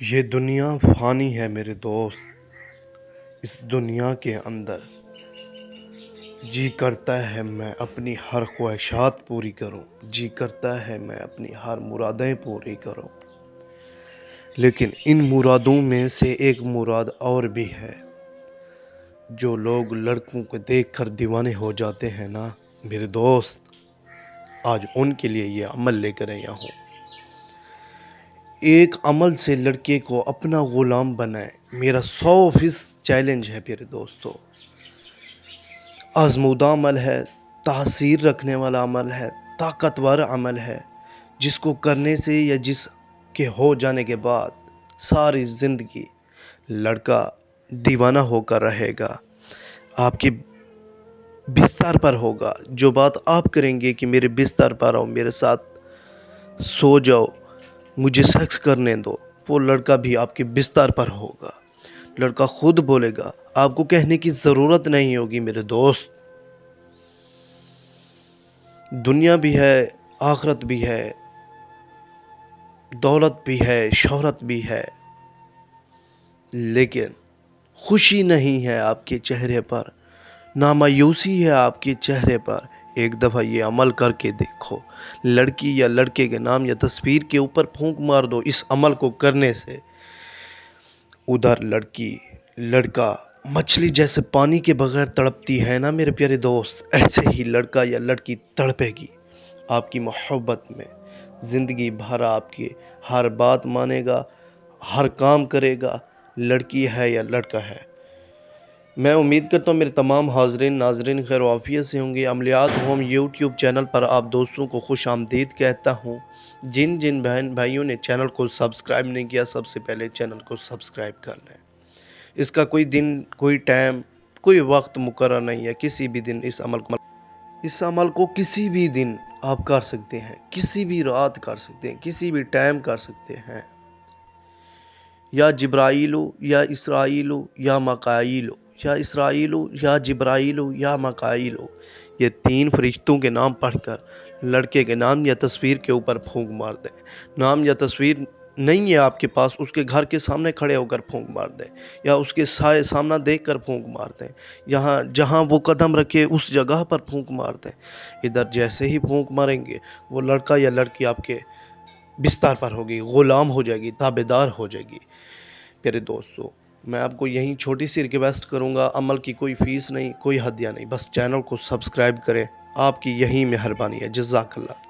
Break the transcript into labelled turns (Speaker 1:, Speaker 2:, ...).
Speaker 1: یہ دنیا فانی ہے میرے دوست، اس دنیا کے اندر جی کرتا ہے میں اپنی ہر خواہشات پوری کروں، جی کرتا ہے میں اپنی ہر مرادیں پوری کروں، لیکن ان مرادوں میں سے ایک مراد اور بھی ہے۔ جو لوگ لڑکوں کو دیکھ کر دیوانے ہو جاتے ہیں نا میرے دوست، آج ان کے لیے یہ عمل لے کر آیا ہوں۔ ایک عمل سے لڑکے کو اپنا غلام بنائے، میرا 100% چیلنج ہے میرے دوستو۔ آزمودہ عمل ہے، تاثیر رکھنے والا عمل ہے، طاقتور عمل ہے، جس کو کرنے سے یا جس کے ہو جانے کے بعد ساری زندگی لڑکا دیوانہ ہو کر رہے گا، آپ کے بستر پر ہوگا۔ جو بات آپ کریں گے کہ میرے بستر پر آؤ، میرے ساتھ سو جاؤ، مجھے سیکس کرنے دو، وہ لڑکا بھی آپ کے بستر پر ہوگا۔ لڑکا خود بولے گا، آپ کو کہنے کی ضرورت نہیں ہوگی میرے دوست۔ دنیا بھی ہے، آخرت بھی ہے، دولت بھی ہے، شہرت بھی ہے، لیکن خوشی نہیں ہے آپ کے چہرے پر، نہ مایوسی ہے آپ کے چہرے پر۔ ایک دفعہ یہ عمل کر کے دیکھو، لڑکی یا لڑکے کے نام یا تصویر کے اوپر پھونک مار دو۔ اس عمل کو کرنے سے ادھر لڑکی لڑکا مچھلی جیسے پانی کے بغیر تڑپتی ہے نا میرے پیارے دوست، ایسے ہی لڑکا یا لڑکی تڑپے گی آپ کی محبت میں۔ زندگی بھر آپ کی ہر بات مانے گا، ہر کام کرے گا، لڑکی ہے یا لڑکا ہے۔ میں امید کرتا ہوں میرے تمام حاضرین ناظرین خیر و عافیت سے ہوں گے۔ عملیات ہوم یوٹیوب چینل پر آپ دوستوں کو خوش آمدید کہتا ہوں۔ جن جن بہن بھائیوں نے چینل کو سبسکرائب نہیں کیا، سب سے پہلے چینل کو سبسکرائب کر لیں۔ اس کا کوئی دن، کوئی ٹائم، کوئی وقت مقرر نہیں ہے، کسی بھی دن اس عمل کو کسی بھی دن آپ کر سکتے ہیں، کسی بھی رات کر سکتے ہیں، کسی بھی ٹائم کر سکتے ہیں۔ یا جبرائیلو یا اسرائیلو یا مکائیلو، یا اسرائیلو یا جبرائیلو یا مکائیلو، یہ 3 فرشتوں کے نام پڑھ کر لڑکے کے نام یا تصویر کے اوپر پھونک مار دیں۔ نام یا تصویر نہیں ہے آپ کے پاس، اس کے گھر کے سامنے کھڑے ہو کر پھونک مار دیں، یا اس کے سامنا دیکھ کر پھونک مار دیں، جہاں وہ قدم رکھے اس جگہ پر پھونک مار دیں۔ ادھر جیسے ہی پھونک ماریں گے، وہ لڑکا یا لڑکی آپ کے بستر پر ہوگی، غلام ہو جائے گی، تابعدار ہو جائے گی۔ پیارے دوستو، میں آپ کو یہیں چھوٹی سی ریکویسٹ کروں گا، عمل کی کوئی فیس نہیں، کوئی ہدیہ نہیں، بس چینل کو سبسکرائب کریں، آپ کی یہی مہربانی ہے۔ جزاک اللہ۔